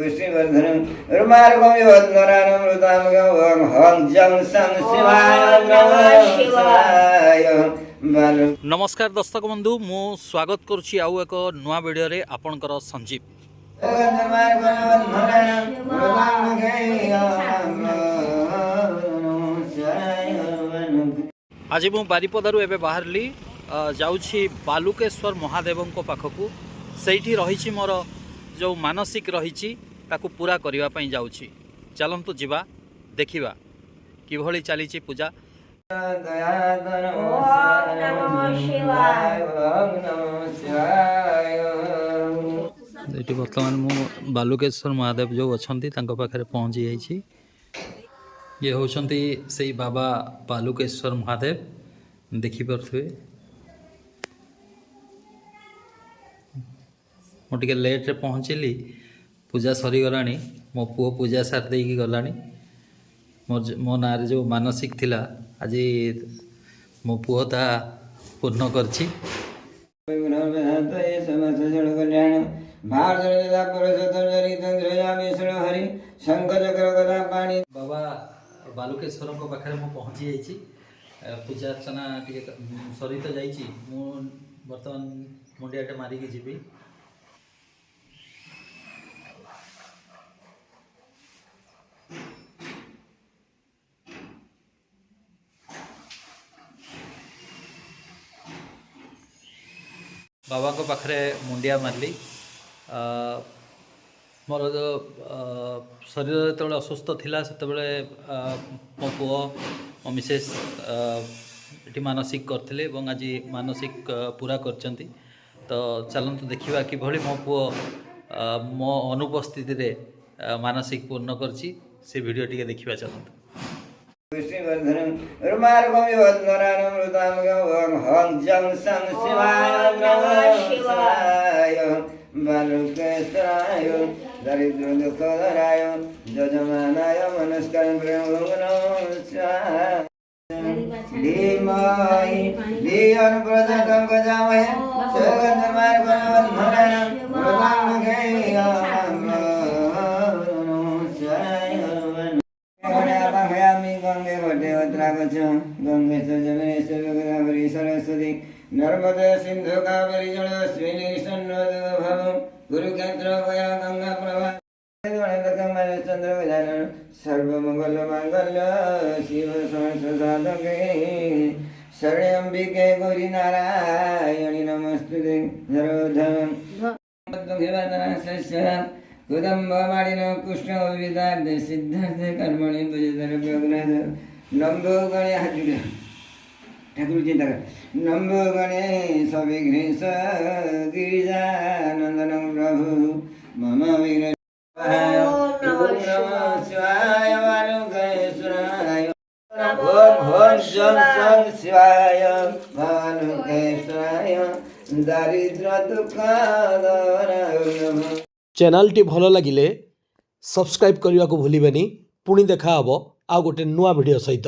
विष्णुवर्धनं रुमारुकमिवद्नरानमृतामगं हंजं संशिवाय नमः शिवाय। नमस्कार दर्शक बंधु मु स्वागत करुछि आउ एक नुआ वीडियो रे आपनकर संजीव। आज मु बारिपदारु एबे बाहरली जाउछि बालुकेश्वर महादेवଙ୍କ पाखकु। सेठी रहिछि मोर जो मानसिक रहिछि ताकू पूरा करिवा पई जाउछि। चलंतु जिबा देखिबा किभଳି चालिछि पूजा। ये बर्तमान मु बालुकेश्वर महादेव जो अच्छा पाखे पहुँची जाइए। ये होती से बाबा बालुकेश्वर महादेव देखिपे। मुझे लेट्रे पहुँचली पूजा सरीगला। मो पुओ पूजा सार दे गला। मो ना जो मानसिक थिला आज मो पुओ ता पूर्ण करछि। बाबा बालुकेश्वर पाखे पहुँची जाइए। पूजा अर्चना टे सरी तो जाइए। बर्तमान मुंडियाटे मारिकी जीवी। बाबा को पाखरे मुंडिया मारली। मोर जो शरीर जो असुस्थ थिला से मो पुओ मो मिसेस ये मानसिक करते आज मानसिक पूरा करचंती। तो चलतु देखा कि भली मो पुओ मो अनुपस्थिति रे मानसिक पूर्ण करछि। से वीडियो टिके देखिबा चलतु। विष्णुवर्धनं रुमारुकमिवद्नरानमृतामगं हंजं संशिवाय नमः शिवाय। बालुकेश्वराय दरिद्रदुःखहराय यजमानाय मनस्करं प्रेमगुणोत्साहाय। धीमहि धियो न प्रचोदयात् गजामहे सुगन्धर्वार्पणवन्धनानां गंगे भटे उत्तरागच्छ गंगे च जमेश गोदावरी सरस्वती नर्मदे सिंधु कावेरी जलेस्मिन् सन्निधिं कुरुक्षेत्र गया गंगा प्रभा चंद्र गजानन सर्वमंगल मांगल्य शिव सहस्रसाधके शरण्यंबिके गौरी नारायणी नमस्तुते। धरोधरं कुदम्बमाणिन कृष्ण विदार्थ सिद्धार्थ कर्मणि भजतर व्यग्रह नम्बो गणे हाथ जुड़े ठाकुर चिंता कर नम्बो गणे सविघ्नेश गिरिजानंदन प्रभु मम विघ्न शिवाय बालुकेश्वराय शिवाय बालुकेश्वराय दारिद्र दुःख चैनल टी भल लगिले सब्सक्राइब करने को भूलिबेनी। पुणी देखा हबो आ गोटे नुआ वीडियो सहित।